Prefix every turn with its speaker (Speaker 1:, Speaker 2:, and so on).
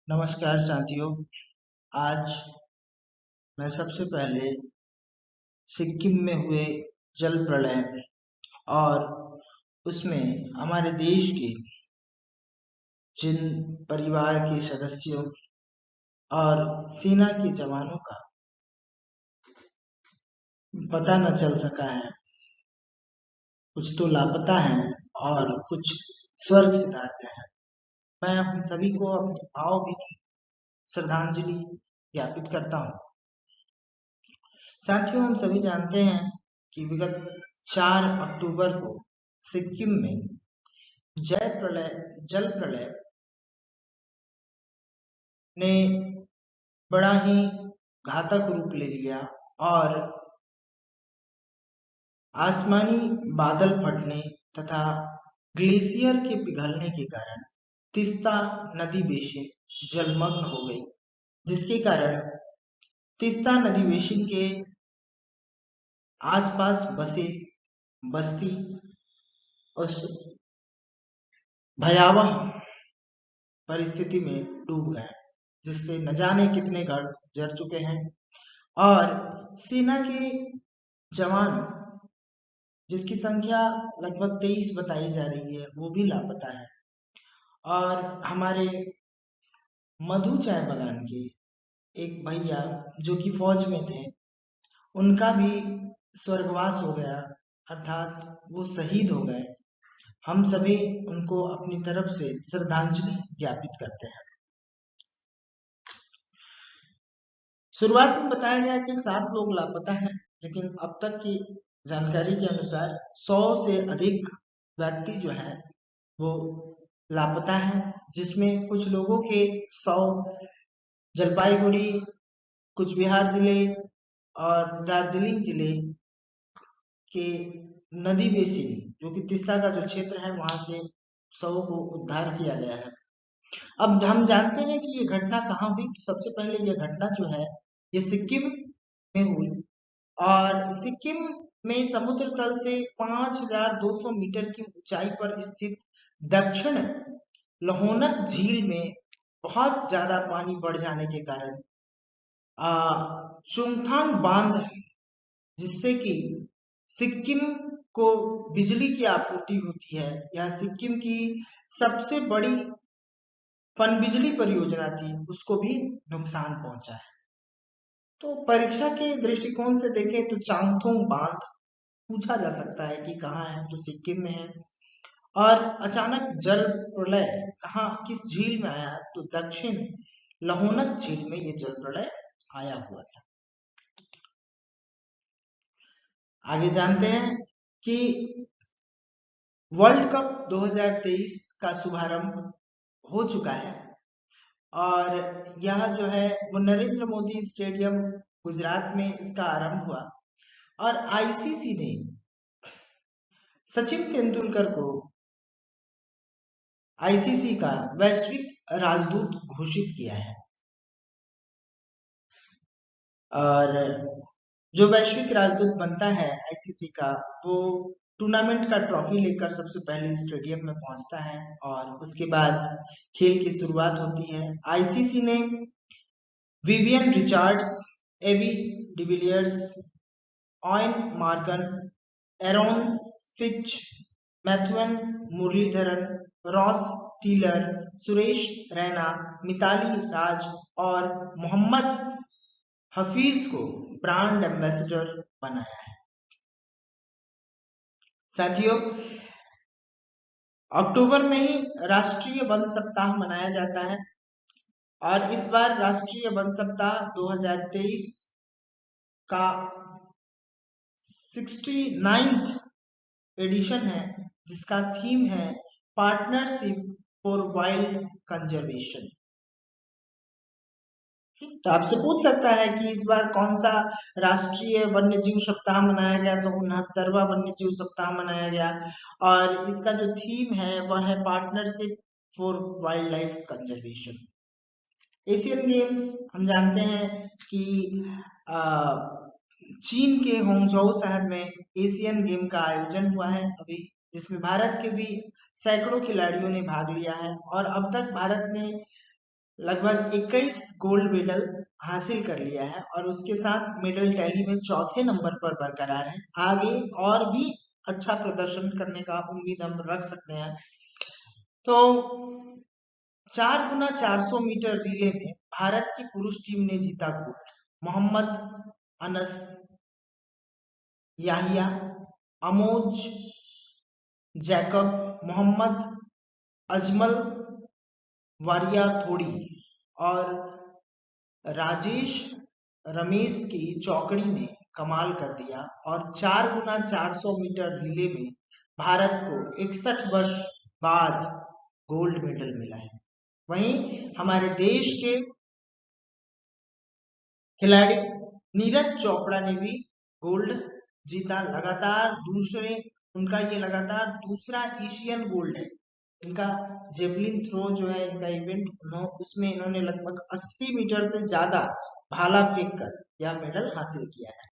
Speaker 1: नमस्कार साथियों। आज मैं सबसे पहले सिक्किम में हुए जल प्रलय और उसमें हमारे देश के जिन परिवार के सदस्यों और सेना के जवानों का पता न चल सका है, कुछ तो लापता हैं और कुछ स्वर्ग सिधारे हैं। मैं उन सभी को अपनी भावभीनी श्रद्धांजलि ज्ञापित करता हूँ। साथियों, हम सभी जानते हैं कि विगत 4 अक्टूबर को सिक्किम में जल प्रलय ने बड़ा ही घातक रूप ले लिया और आसमानी बादल फटने तथा ग्लेशियर के पिघलने के कारण तीस्ता नदी बेसिन जलमग्न हो गई, जिसके कारण तीस्ता नदी बेसिन के आसपास बसे बस्ती उस भयावह परिस्थिति में डूब गए, जिससे न जाने कितने घर जर चुके हैं और सेना के जवान जिसकी संख्या लगभग 23 बताई जा रही है, वो भी लापता है। और हमारे मधु चाय बागान के एक भैया जो कि फौज में थे, उनका भी स्वर्गवास हो गया, अर्थात वो शहीद हो गए। हम सभी उनको अपनी तरफ से श्रद्धांजलि ज्ञापित करते हैं। शुरुआत में बताया गया कि 7 लोग लापता हैं, लेकिन अब तक की जानकारी के अनुसार 100 से अधिक व्यक्ति जो हैं वो लापता हैं, जिसमें कुछ लोगों के 100 जलपाईगुड़ी, कुछ बिहार जिले और दार्जिलिंग जिले के नदी बेसिन जो कि तीस्ता का जो क्षेत्र है वहां से 100 को उद्धार किया गया है। अब हम जानते हैं कि ये घटना कहाँ हुई। सबसे पहले ये घटना जो है ये सिक्किम में हुई और सिक्किम में समुद्र तल से 5200 मीटर की ऊंचाई पर स्थित दक्षिण लहोनक झील में बहुत ज्यादा पानी बढ़ जाने के कारण चुंगथांग बांध, जिससे कि सिक्किम को बिजली की आपूर्ति होती है, यह सिक्किम की सबसे बड़ी पनबिजली परियोजना थी, उसको भी नुकसान पहुंचा है। तो परीक्षा के दृष्टिकोण से देखें तो चांगथोंग बांध पूछा जा सकता है कि कहाँ है, तो सिक्किम में है। और अचानक जल प्रलय कहाँ किस झील में आया, तो दक्षिण लहोनक झील में ये जल प्रलय आया हुआ था। आगे जानते हैं कि वर्ल्ड कप 2023 का शुभारंभ हो चुका है और यह जो है वो नरेंद्र मोदी स्टेडियम गुजरात में इसका आरंभ हुआ और आईसीसी ने सचिन तेंदुलकर को आईसीसी का वैश्विक राजदूत घोषित किया है। और जो वैश्विक राजदूत बनता है आईसीसी का, वो टूर्नामेंट का ट्रॉफी लेकर सबसे पहले स्टेडियम में पहुंचता है और उसके बाद खेल की शुरुआत होती है। आईसीसी ने Vivian Richards, AB de Villiers, Eoin Morgan, Aaron Finch, मैथ्यून मुरलीधरन, रॉस टीलर, सुरेश रैना, मिताली राज और मोहम्मद हफीज को ब्रांड एम्बेसडर बनाया है। साथियों, अक्टूबर में ही राष्ट्रीय वन सप्ताह मनाया जाता है और इस बार राष्ट्रीय वन सप्ताह 2023 का 69th एडिशन है, जिसका थीम है पार्टनरशिप फॉर वाइल्ड कंजर्वेशन। तो आपसे पूछ सकता है कि इस बार कौन सा राष्ट्रीय वन्य जीव सप्ताह मनाया गया, तो 69वां वन्य जीव सप्ताह मनाया गया और इसका जो थीम है वह है partnership for wild life conservation. Asian games हम जानते हैं कि चीन के होंगझोउ शहर में एशियन गेम का आयोजन हुआ है अभी, जिसमें भारत के भी सैकड़ों खिलाड़ियों ने भाग लिया है और अब तक भारत ने लगभग 21 गोल्ड मेडल हासिल कर लिया है और उसके साथ मेडल टैली में चौथे नंबर पर बरकरार है। आगे और भी अच्छा प्रदर्शन करने का उम्मीद हम रख सकते हैं। तो 4x400 मीटर रिले में भारत की पुरुष टीम ने जीता गोल्ड। मोहम्मद अनस याहिया, अमोज जैकब, मोहम्मद अजमल वारिया थोड़ी और राजेश रमेश की चौकड़ी ने कमाल कर दिया और 4x400 मीटर रिले में भारत को 61 वर्ष बाद गोल्ड मेडल मिला है। वहीं हमारे देश के खिलाड़ी नीरज चोपड़ा ने भी गोल्ड जीता। लगातार उनका ये लगातार दूसरा एशियन गोल्ड है। इनका जेवलिन थ्रो जो है इनका इवेंट, उसमें इन्होंने लगभग 80 मीटर से ज्यादा भाला फेंक कर यह मेडल हासिल किया है।